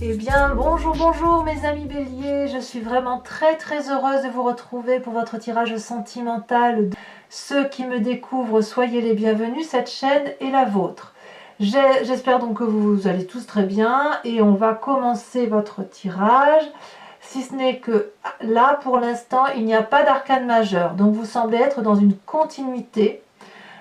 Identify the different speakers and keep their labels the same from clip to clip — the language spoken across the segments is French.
Speaker 1: Eh bien, bonjour, bonjour mes amis béliers, je suis vraiment très heureuse de vous retrouver pour votre tirage sentimental. Ceux qui me découvrent, soyez les bienvenus, cette chaîne est la vôtre. J'espère donc que vous allez tous très bien et on va commencer votre tirage. Si ce n'est que là, pour l'instant, il n'y a pas d'arcane majeur, donc vous semblez être dans une continuité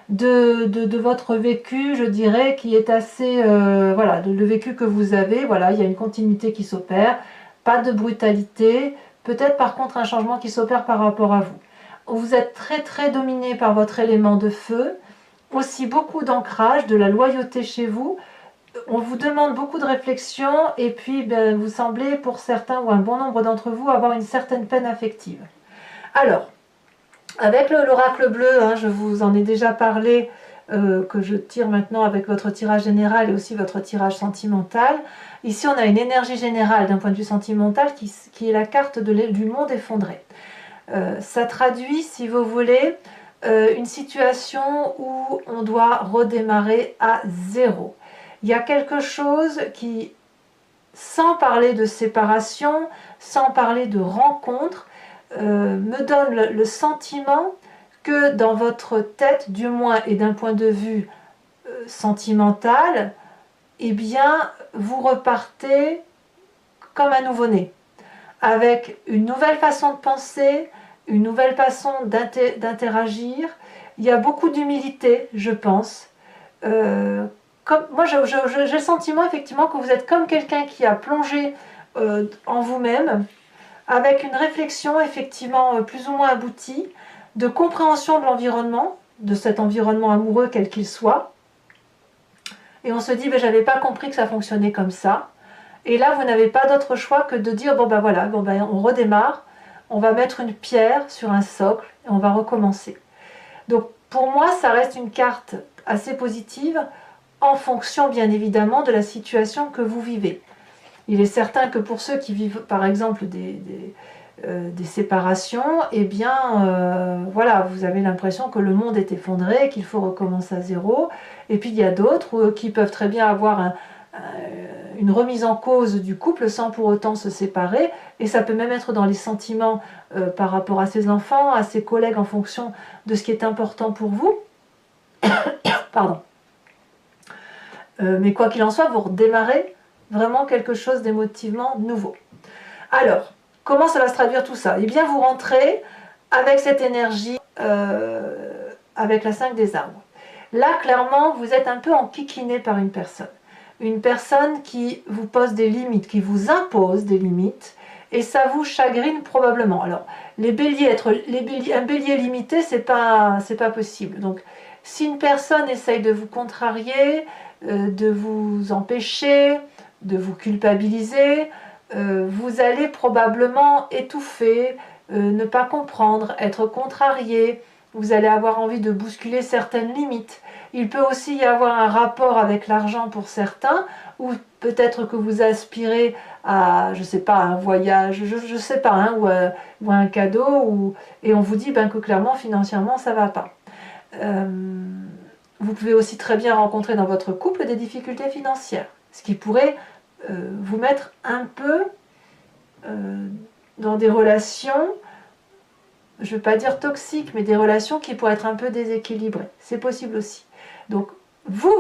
Speaker 1: de votre vécu, je dirais, qui est assez, voilà, le vécu que vous avez, voilà, il y a une continuité qui s'opère, pas de brutalité, peut-être par contre un changement qui s'opère par rapport à vous. Vous êtes très dominé par votre élément de feu, aussi beaucoup d'ancrage, de la loyauté chez vous, on vous demande beaucoup de réflexion et puis ben, vous semblez pour certains ou un bon nombre d'entre vous avoir une certaine peine affective. Alors, avec l'oracle bleu, hein, je vous en ai déjà parlé, que je tire maintenant avec votre tirage général et aussi votre tirage sentimental. Ici, on a une énergie générale d'un point de vue sentimental qui est la carte du monde effondré. Ça traduit, si vous voulez, une situation où on doit redémarrer à zéro. Il y a quelque chose qui, sans parler de séparation, sans parler de rencontre, me donne le sentiment que dans votre tête, du moins et d'un point de vue sentimental, eh bien, vous repartez comme un nouveau-né, avec une nouvelle façon de penser, une nouvelle façon d'interagir. Il y a beaucoup d'humilité, je pense. Moi, j'ai le sentiment effectivement que vous êtes comme quelqu'un qui a plongé en vous-même, avec une réflexion effectivement plus ou moins aboutie, de compréhension de l'environnement, de cet environnement amoureux quel qu'il soit. Et on se dit, ben, j'avais pas compris que ça fonctionnait comme ça. Et là, vous n'avez pas d'autre choix que de dire, bon ben voilà, bon ben on redémarre, on va mettre une pierre sur un socle et on va recommencer. Donc pour moi, ça reste une carte assez positive en fonction bien évidemment de la situation que vous vivez. Il est certain que pour ceux qui vivent par exemple des séparations, eh bien voilà, vous avez l'impression que le monde est effondré, qu'il faut recommencer à zéro. Et puis il y a d'autres qui peuvent très bien avoir une remise en cause du couple sans pour autant se séparer. Et ça peut même être dans les sentiments par rapport à ses enfants, à ses collègues en fonction de ce qui est important pour vous. Pardon. Mais quoi qu'il en soit, vous redémarrez vraiment quelque chose d'émotivement nouveau. Alors, comment ça va se traduire tout ça? Eh bien, vous rentrez avec cette énergie, avec la 5 des arbres. Là, clairement, vous êtes un peu enquiquiné par une personne. Une personne qui vous pose des limites, qui vous impose des limites, et ça vous chagrine probablement. Alors, un bélier limité, c'est pas possible. Donc, si une personne essaye de vous contrarier, de vous empêcher, de vous culpabiliser, vous allez probablement étouffer, ne pas comprendre, être contrarié, vous allez avoir envie de bousculer certaines limites. Il peut aussi y avoir un rapport avec l'argent pour certains, ou peut-être que vous aspirez à, je sais pas, un voyage, je sais pas, hein, ou à un cadeau, et on vous dit ben, que clairement, financièrement, ça va pas. Vous pouvez aussi très bien rencontrer dans votre couple des difficultés financières, ce qui pourrait vous mettre un peu dans des relations, je ne veux pas dire toxiques, mais des relations qui pourraient être un peu déséquilibrées. C'est possible aussi. Donc, vous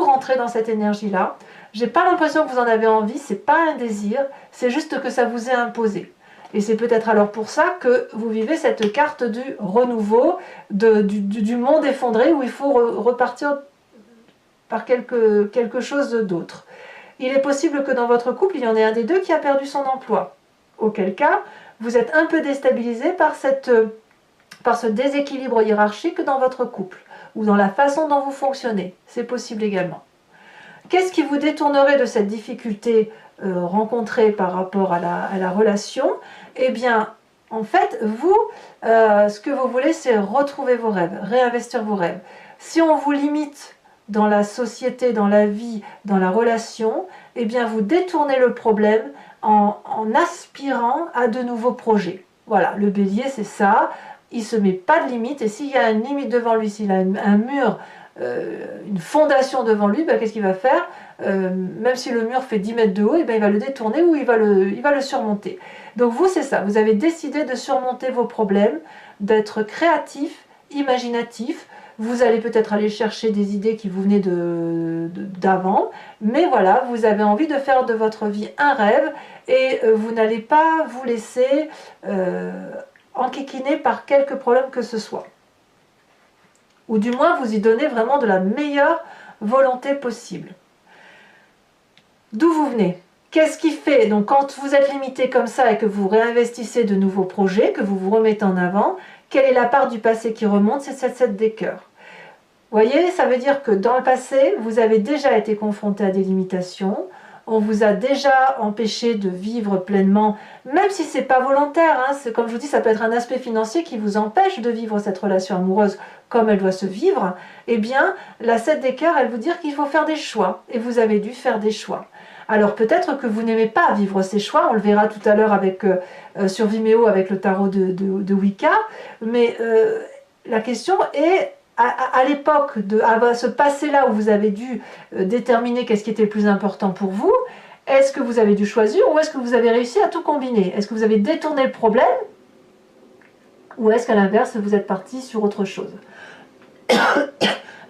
Speaker 1: rentrez dans cette énergie-là. J'ai pas l'impression que vous en avez envie, c'est pas un désir, c'est juste que ça vous est imposé. Et c'est peut-être alors pour ça que vous vivez cette carte du renouveau, du monde effondré, où il faut repartir par quelque chose d'autre. Il est possible que dans votre couple, il y en ait un des deux qui a perdu son emploi. Auquel cas, vous êtes un peu déstabilisé par ce déséquilibre hiérarchique dans votre couple, ou dans la façon dont vous fonctionnez. C'est possible également. Qu'est-ce qui vous détournerait de cette difficulté rencontrée par rapport à la relation? Eh bien, en fait, vous, ce que vous voulez, c'est retrouver vos rêves, réinvestir vos rêves. Si on vous limite dans la société, dans la vie, dans la relation, eh bien, vous détournez le problème en aspirant à de nouveaux projets. Voilà, le bélier, c'est ça. Il ne se met pas de limite, et s'il y a une limite devant lui, s'il a un mur une fondation devant lui, ben, qu'est-ce qu'il va faire? Même si le mur fait 10 mètres de haut, et ben, il va le détourner ou il va le surmonter. Donc vous, c'est ça, vous avez décidé de surmonter vos problèmes, d'être créatif, imaginatif. Vous allez peut-être aller chercher des idées qui vous venaient d'avant, mais voilà, vous avez envie de faire de votre vie un rêve et vous n'allez pas vous laisser enquiquiner par quelque problème que ce soit. Ou du moins, vous y donnez vraiment de la meilleure volonté possible. D'où vous venez? Qu'est-ce qui fait, donc quand vous êtes limité comme ça et que vous réinvestissez de nouveaux projets, que vous vous remettez en avant, quelle est la part du passé qui remonte? C'est cette 7 des cœurs. Vous voyez, ça veut dire que dans le passé, vous avez déjà été confronté à des limitations, on vous a déjà empêché de vivre pleinement, même si ce n'est pas volontaire, hein, comme je vous dis, ça peut être un aspect financier qui vous empêche de vivre cette relation amoureuse comme elle doit se vivre. Eh bien, la 7 des cœurs, elle vous dit qu'il faut faire des choix, et vous avez dû faire des choix. Alors peut-être que vous n'aimez pas vivre ces choix, on le verra tout à l'heure sur Vimeo avec le tarot de Wicca, mais la question est, à l'époque, à ce passé-là où vous avez dû déterminer qu'est-ce qui était le plus important pour vous, est-ce que vous avez dû choisir ou est-ce que vous avez réussi à tout combiner? Est-ce que vous avez détourné le problème ou est-ce qu'à l'inverse, vous êtes parti sur autre chose?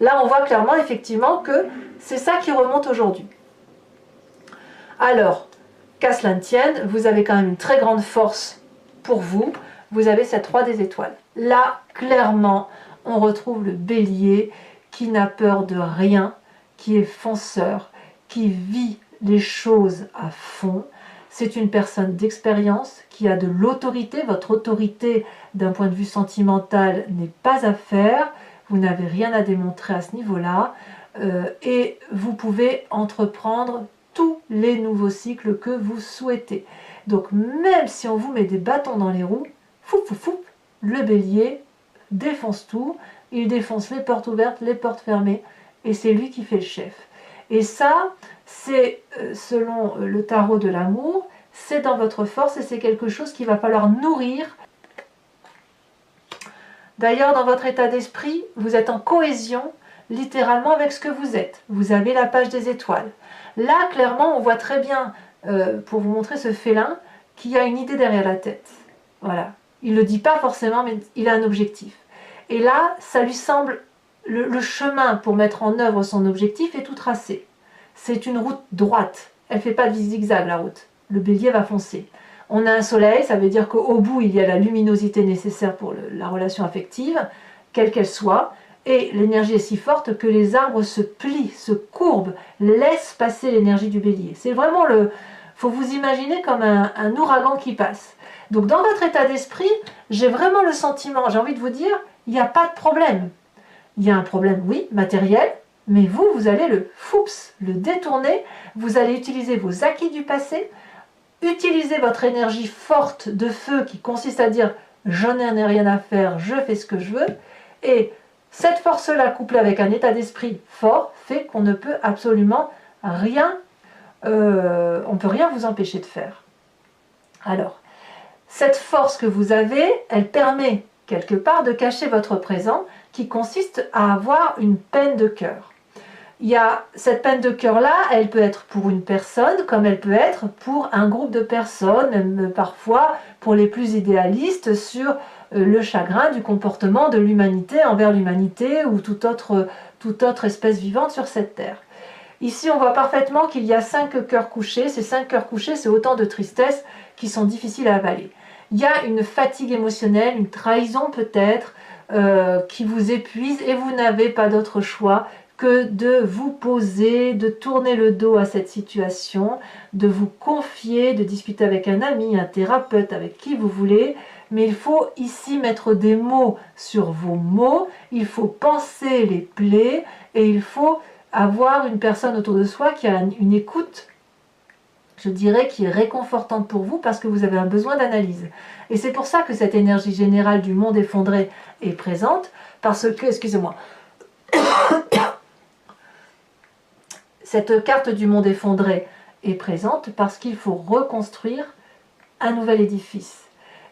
Speaker 1: Là, on voit clairement, effectivement, que c'est ça qui remonte aujourd'hui. Alors, qu'à cela ne tienne, vous avez quand même une très grande force pour vous. Vous avez cette 3 des étoiles. Là, clairement, on retrouve le bélier qui n'a peur de rien, qui est fonceur, qui vit les choses à fond. C'est une personne d'expérience qui a de l'autorité. Votre autorité, d'un point de vue sentimental, n'est pas à faire. Vous n'avez rien à démontrer à ce niveau-là. Et vous pouvez entreprendre tous les nouveaux cycles que vous souhaitez. Donc même si on vous met des bâtons dans les roues, le bélier défonce tout, il défonce les portes ouvertes, les portes fermées, et c'est lui qui fait le chef. Et ça, c'est selon le tarot de l'amour, c'est dans votre force et c'est quelque chose qu'il va falloir nourrir. D'ailleurs, dans votre état d'esprit, vous êtes en cohésion littéralement avec ce que vous êtes. Vous avez la page des étoiles. Là, clairement, on voit très bien, pour vous montrer ce félin, qu'il y a une idée derrière la tête. Voilà. Il ne le dit pas forcément, mais il a un objectif. Et là, ça lui semble, le chemin pour mettre en œuvre son objectif est tout tracé. C'est une route droite. Elle ne fait pas de zigzag, la route. Le bélier va foncer. On a un soleil, ça veut dire qu'au bout, il y a la luminosité nécessaire pour la relation affective, quelle qu'elle soit. Et l'énergie est si forte que les arbres se plient, se courbent, laissent passer l'énergie du bélier. C'est vraiment le... faut vous imaginer comme un ouragan qui passe. Donc dans votre état d'esprit, j'ai vraiment le sentiment, j'ai envie de vous dire, il n'y a pas de problème. Il y a un problème, oui, matériel, mais vous allez le détourner, vous allez utiliser vos acquis du passé, utiliser votre énergie forte de feu qui consiste à dire « j'en ai rien à faire, je fais ce que je veux » et cette force-là, couplée avec un état d'esprit fort, fait qu'on ne peut absolument rien, on ne peut rien vous empêcher de faire. Alors, cette force que vous avez, elle permet quelque part de cacher votre présent qui consiste à avoir une peine de cœur. Il y a cette peine de cœur-là, elle peut être pour une personne comme elle peut être pour un groupe de personnes, même parfois pour les plus idéalistes sur le chagrin du comportement de l'humanité envers l'humanité ou toute autre espèce vivante sur cette terre. Ici, on voit parfaitement qu'il y a 5 cœurs couchés. Ces 5 cœurs couchés, c'est autant de tristesse qui sont difficiles à avaler. Il y a une fatigue émotionnelle, une trahison peut-être, qui vous épuise et vous n'avez pas d'autre choix que de vous poser, de tourner le dos à cette situation, de vous confier, de discuter avec un ami, un thérapeute, avec qui vous voulez. Mais il faut ici mettre des mots sur vos mots, il faut penser les plaies et il faut avoir une personne autour de soi qui a une écoute, je dirais, qui est réconfortante pour vous parce que vous avez un besoin d'analyse. Et c'est pour ça que cette énergie générale du monde effondré est présente, parce que, excusez-moi, cette carte du monde effondré est présente parce qu'il faut reconstruire un nouvel édifice.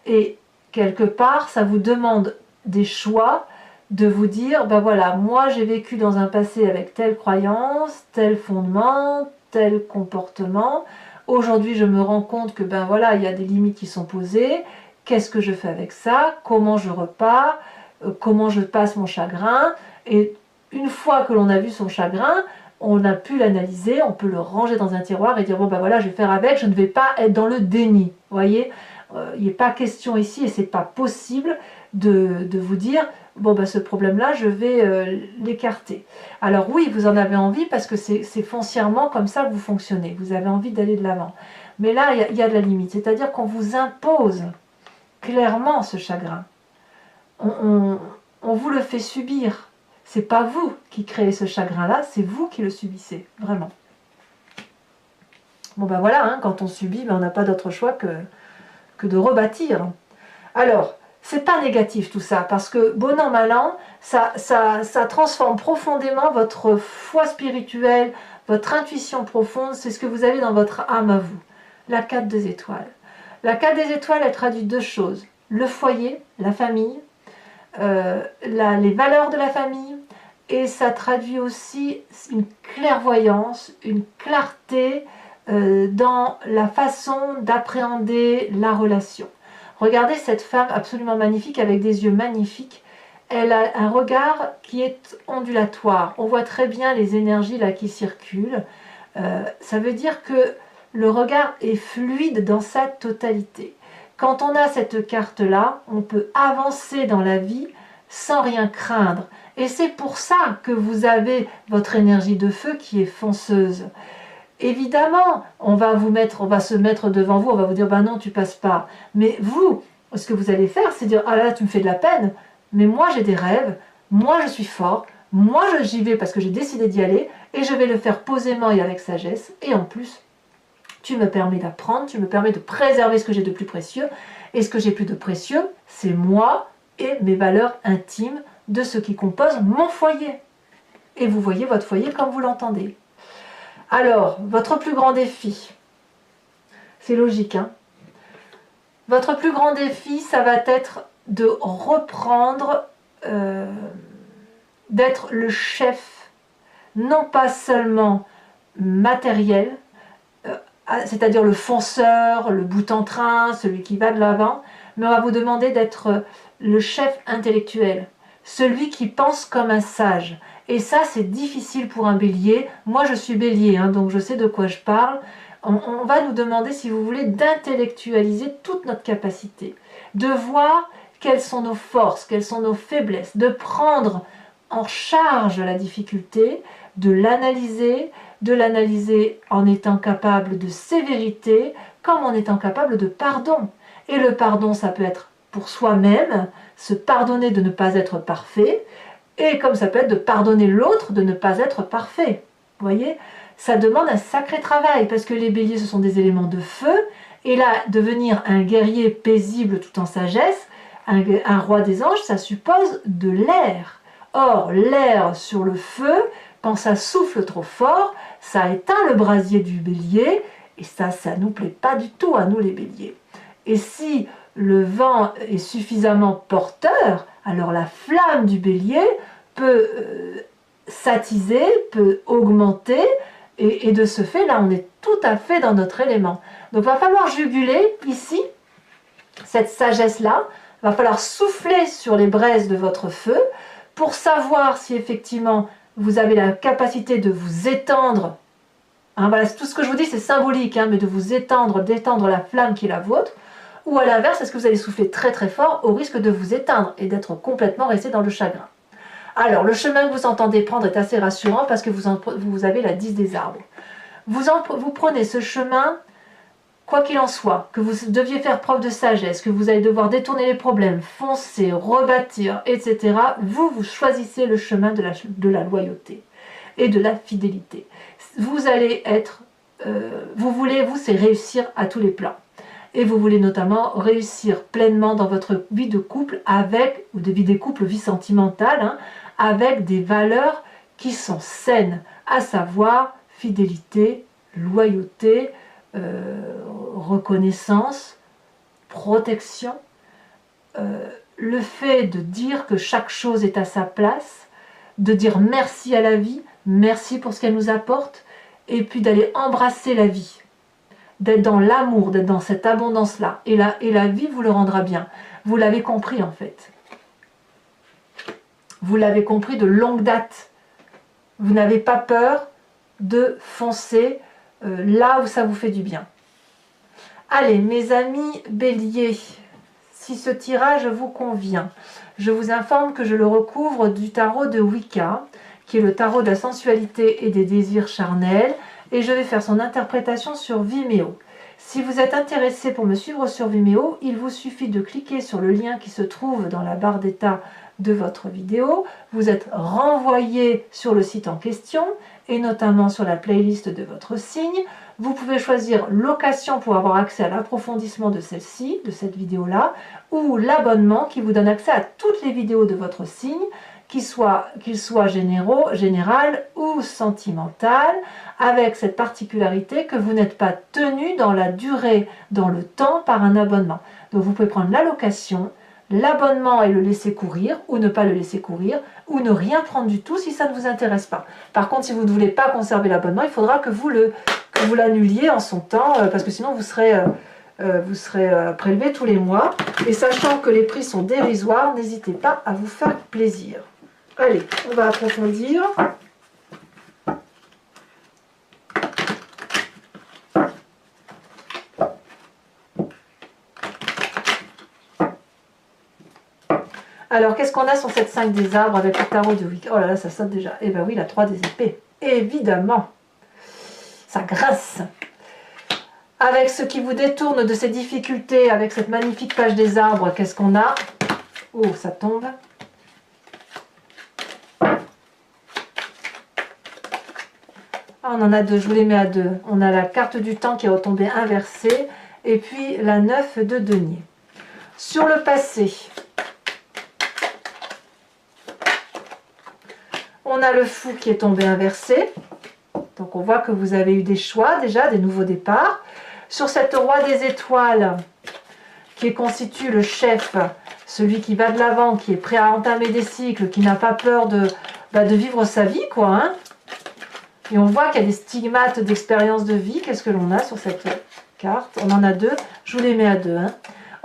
Speaker 1: Et quelque part, ça vous demande des choix de vous dire, ben voilà, moi j'ai vécu dans un passé avec telle croyance, tel fondement, tel comportement. Aujourd'hui, je me rends compte que ben voilà, il y a des limites qui sont posées. Qu'est-ce que je fais avec ça? Comment je repars? Comment je passe mon chagrin? Et une fois que l'on a vu son chagrin, on a pu l'analyser, on peut le ranger dans un tiroir et dire bon ben voilà, je vais faire avec, je ne vais pas être dans le déni. Vous voyez, il n'est pas question ici et c'est pas possible de vous dire bon ben ce problème-là, je vais l'écarter. Alors oui, vous en avez envie parce que c'est foncièrement comme ça que vous fonctionnez. Vous avez envie d'aller de l'avant. Mais là, il y a de la limite. C'est-à-dire qu'on vous impose clairement ce chagrin. On vous le fait subir. C'est pas vous qui créez ce chagrin-là, c'est vous qui le subissez, vraiment. Bon ben voilà, hein, quand on subit, ben on n'a pas d'autre choix que de rebâtir. Alors, c'est pas négatif tout ça, parce que bon an, mal an, ça transforme profondément votre foi spirituelle, votre intuition profonde, c'est ce que vous avez dans votre âme à vous. La 4 des étoiles. La 4 des étoiles, elle traduit deux choses. Le foyer, la famille, les valeurs de la famille, et ça traduit aussi une clairvoyance, une clarté dans la façon d'appréhender la relation. Regardez cette femme absolument magnifique avec des yeux magnifiques. Elle a un regard qui est ondulatoire. On voit très bien les énergies là qui circulent. Ça veut dire que le regard est fluide dans sa totalité. Quand on a cette carte-là, on peut avancer dans la vie sans rien craindre. Et c'est pour ça que vous avez votre énergie de feu qui est fonceuse. Évidemment, on va se mettre devant vous, on va vous dire, ben non, tu passes pas. Mais vous, ce que vous allez faire, c'est dire, ah là, tu me fais de la peine, mais moi j'ai des rêves, moi je suis fort, moi j'y vais parce que j'ai décidé d'y aller, et je vais le faire posément et avec sagesse, et en plus, tu me permets d'apprendre, tu me permets de préserver ce que j'ai de plus précieux, et ce que j'ai plus de précieux, c'est moi et mes valeurs intimes de ce qui compose mon foyer. Et vous voyez votre foyer comme vous l'entendez. Alors, votre plus grand défi, c'est logique, hein? Votre plus grand défi, ça va être de reprendre, d'être le chef, non pas seulement matériel, c'est-à-dire le fonceur, le bout en train, celui qui va de l'avant, mais on va vous demander d'être le chef intellectuel, celui qui pense comme un sage. Et ça, c'est difficile pour un bélier. Moi, je suis bélier, hein, donc je sais de quoi je parle. On va nous demander, si vous voulez, d'intellectualiser toute notre capacité, de voir quelles sont nos forces, quelles sont nos faiblesses, de prendre en charge la difficulté, de l'analyser en étant capable de sévérité, comme en étant capable de pardon. Et le pardon, ça peut être pour soi-même, se pardonner de ne pas être parfait, et comme ça peut être de pardonner l'autre de ne pas être parfait. Vous voyez, ça demande un sacré travail, parce que les béliers, ce sont des éléments de feu, et là, devenir un guerrier paisible tout en sagesse, un roi des anges, ça suppose de l'air. Or, l'air sur le feu, quand ça souffle trop fort, ça éteint le brasier du bélier, et ça nous plaît pas du tout à nous les béliers. Et si le vent est suffisamment porteur, alors la flamme du bélier peut s'attiser, peut augmenter, et de ce fait, là, on est tout à fait dans notre élément. Donc, il va falloir juguler ici, cette sagesse-là, il va falloir souffler sur les braises de votre feu pour savoir si effectivement vous avez la capacité de vous étendre. Hein, voilà, tout ce que je vous dis, c'est symbolique, hein, mais de vous étendre, d'étendre la flamme qui est la vôtre. Ou à l'inverse, est-ce que vous allez souffler très très fort au risque de vous éteindre et d'être complètement resté dans le chagrin? Alors, le chemin que vous entendez prendre est assez rassurant parce que vous avez la 10 des arbres. Vous prenez ce chemin, quoi qu'il en soit, que vous deviez faire preuve de sagesse, que vous allez devoir détourner les problèmes, foncer, rebâtir, etc. Vous choisissez le chemin de la loyauté et de la fidélité. Vous allez être, c'est réussir à tous les plans. Et vous voulez notamment réussir pleinement dans votre vie de couple ou de vie des couples, vie sentimentale, hein, avec des valeurs qui sont saines, à savoir fidélité, loyauté, reconnaissance, protection, le fait de dire que chaque chose est à sa place, de dire merci à la vie, merci pour ce qu'elle nous apporte, et puis d'aller embrasser la vie, d'être dans l'amour, d'être dans cette abondance-là. Et la vie vous le rendra bien. Vous l'avez compris en fait. Vous l'avez compris de longue date. Vous n'avez pas peur de foncer là où ça vous fait du bien. Allez, mes amis béliers, si ce tirage vous convient, je vous informe que je le recouvre du tarot de Wicca, qui est le tarot de la sensualité et des désirs charnels, et je vais faire son interprétation sur Vimeo. Si vous êtes intéressé pour me suivre sur Vimeo, il vous suffit de cliquer sur le lien qui se trouve dans la barre d'état de votre vidéo. Vous êtes renvoyé sur le site en question, et notamment sur la playlist de votre signe. Vous pouvez choisir location pour avoir accès à l'approfondissement de celle-ci, de cette vidéo-là, ou l'abonnement qui vous donne accès à toutes les vidéos de votre signe, qu'ils soient général ou sentimental, avec cette particularité que vous n'êtes pas tenu dans la durée, dans le temps, par un abonnement. Donc vous pouvez prendre la location, l'abonnement et le laisser courir, ou ne pas le laisser courir, ou ne rien prendre du tout si ça ne vous intéresse pas. Par contre, si vous ne voulez pas conserver l'abonnement, il faudra que vous l'annuliez en son temps, parce que sinon vous serez prélevé tous les mois. Et sachant que les prix sont dérisoires, n'hésitez pas à vous faire plaisir. Allez, on va approfondir. Alors, qu'est-ce qu'on a sur cette 5 des arbres avec le tarot de Wicca? Oh là là, ça saute déjà. Eh bien oui, la 3 des épées. Évidemment. Ça grince. Avec ce qui vous détourne de ces difficultés, avec cette magnifique page des arbres, qu'est-ce qu'on a? Oh, ça tombe. Ah, on en a deux, je vous les mets à deux. On a la carte du temps qui est retombée inversée, et puis la 9 de denier. Sur le passé, on a le fou qui est tombé inversé. Donc on voit que vous avez eu des choix déjà, des nouveaux départs. Sur cette roi des étoiles, qui constitue le chef, celui qui va de l'avant, qui est prêt à entamer des cycles, qui n'a pas peur de vivre sa vie, quoi. Hein. Et on voit qu'il y a des stigmates d'expérience de vie. Qu'est-ce que l'on a sur cette carte? On en a deux, je vous les mets à deux. Hein.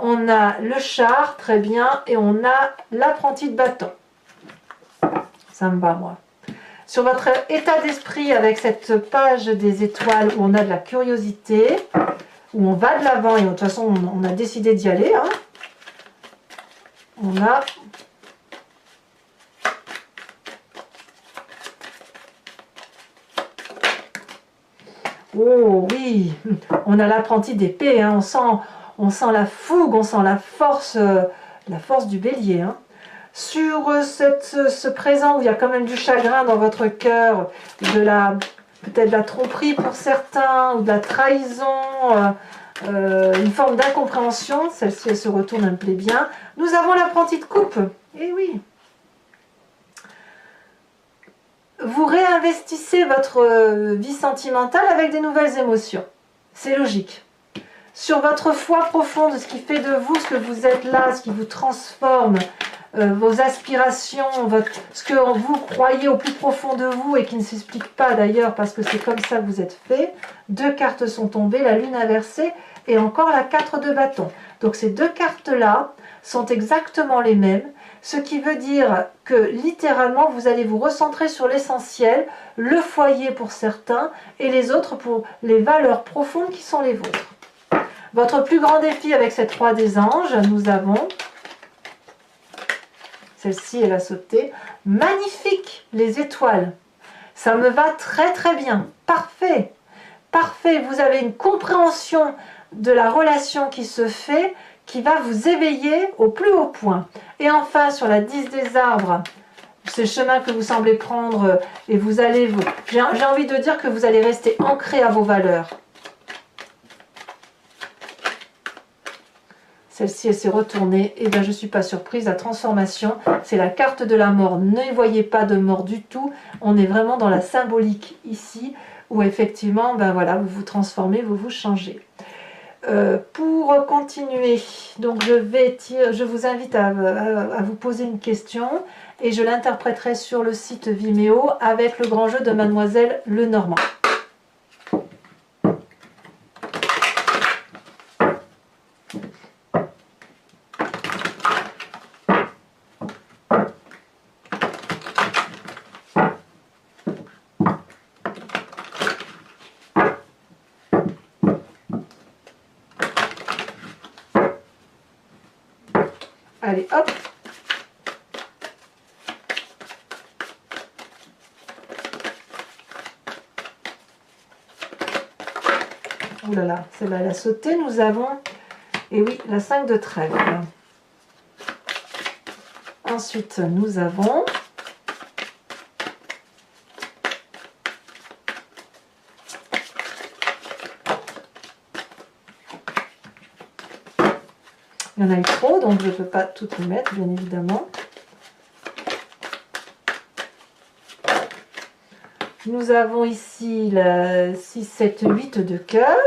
Speaker 1: On a le char, très bien, et on a l'apprenti de bâton. Ça me va, moi. Sur votre état d'esprit, avec cette page des étoiles où on a de la curiosité, où on va de l'avant, et de toute façon, on a décidé d'y aller. Hein. On a... Oh oui, on a l'apprenti d'épée, hein. On sent la fougue, on sent la force du bélier. Hein. Sur ce présent où il y a quand même du chagrin dans votre cœur, peut-être de la tromperie pour certains, ou de la trahison, une forme d'incompréhension, celle-ci elle se retourne, elle me plaît bien. Nous avons l'apprenti de coupe, eh oui. Vous réinvestissez votre vie sentimentale avec des nouvelles émotions. C'est logique. Sur votre foi profonde, ce qui fait de vous ce que vous êtes là, ce qui vous transforme, vos aspirations, ce que vous croyez au plus profond de vous et qui ne s'explique pas d'ailleurs parce que c'est comme ça que vous êtes fait. Deux cartes sont tombées, la lune inversée et encore la 4 de bâton. Donc ces deux cartes-là sont exactement les mêmes. Ce qui veut dire que littéralement, vous allez vous recentrer sur l'essentiel, le foyer pour certains, et les autres pour les valeurs profondes qui sont les vôtres. Votre plus grand défi avec cette roi des anges, nous avons, celle-ci elle a sauté, magnifique, les étoiles. Ça me va très très bien, parfait, parfait. Vous avez une compréhension de la relation qui se fait, qui va vous éveiller au plus haut point. Et enfin, sur la 10 des arbres, c'est le chemin que vous semblez prendre et vous allez... J'ai envie de dire que vous allez rester ancré à vos valeurs. Celle-ci, elle s'est retournée. Et bien, je ne suis pas surprise. La transformation, c'est la carte de la mort. Ne voyez pas de mort du tout. On est vraiment dans la symbolique ici, où effectivement, ben voilà, vous vous transformez, vous vous changez. Pour continuer, donc je vous invite à vous poser une question et je l'interpréterai sur le site Vimeo avec le grand jeu de Mademoiselle Lenormand. Allez, hop! Ouh là là, celle-là, elle a sauté. Nous avons, et oui, la 5 de trèfle. Ensuite, nous avons il y en a eu trop, donc je ne peux pas toutes les mettre, bien évidemment. Nous avons ici la 6, 7, 8 de cœur.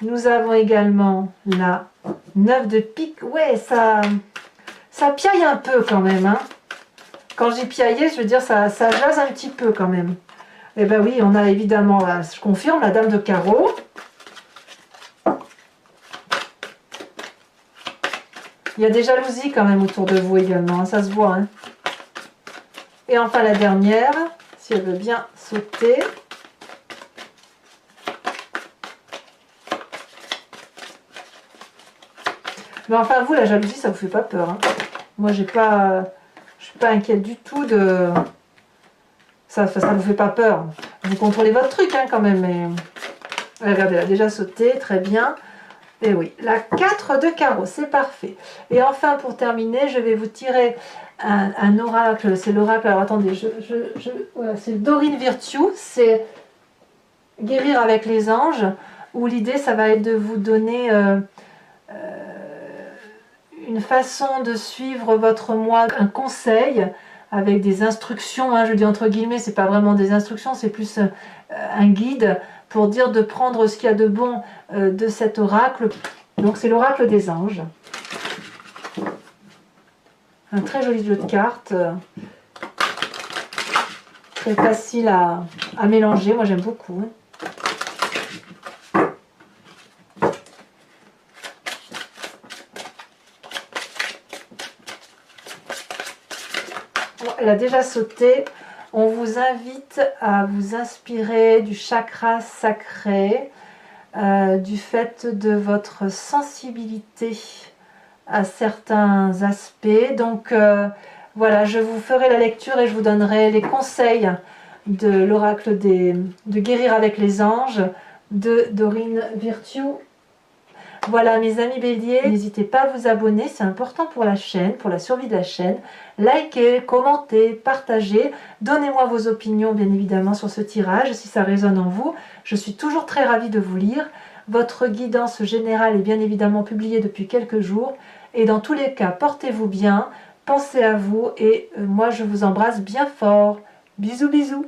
Speaker 1: Nous avons également la 9 de pique. Ouais, ça piaille un peu quand même. Hein. Quand j'ai piaillé, je veux dire, ça jase un petit peu quand même. Et ben oui, on a évidemment, je confirme, la dame de carreau. Il y a des jalousies quand même autour de vous également, hein, ça se voit. Hein. Et enfin la dernière, si elle veut bien sauter. Mais enfin vous, la jalousie, ça vous fait pas peur. Hein. Moi, je suis pas inquiète du tout de... Ça vous fait pas peur. Vous contrôlez votre truc hein, quand même. Mais... Regardez, elle a déjà sauté, très bien. Et oui, la 4 de carreau, c'est parfait. Et enfin, pour terminer, je vais vous tirer un oracle. C'est l'oracle, alors attendez, voilà, c'est Dorine Virtue, c'est guérir avec les anges, où l'idée, ça va être de vous donner une façon de suivre votre mois, un conseil avec des instructions, hein, je dis entre guillemets, c'est pas vraiment des instructions, c'est plus un guide pour dire de prendre ce qu'il y a de bon de cet oracle. Donc c'est l'oracle des anges. Un très joli jeu de cartes, très facile à mélanger, moi j'aime beaucoup. Hein. Elle a déjà sauté. On vous invite à vous inspirer du chakra sacré, du fait de votre sensibilité à certains aspects. Donc voilà, je vous ferai la lecture et je vous donnerai les conseils de l'oracle de guérir avec les anges de Dorine Virtue. Voilà mes amis béliers, n'hésitez pas à vous abonner, c'est important pour la chaîne, pour la survie de la chaîne. Likez, commentez, partagez, donnez-moi vos opinions bien évidemment sur ce tirage si ça résonne en vous. Je suis toujours très ravie de vous lire. Votre guidance générale est bien évidemment publiée depuis quelques jours. Et dans tous les cas, portez-vous bien, pensez à vous et moi je vous embrasse bien fort. Bisous bisous.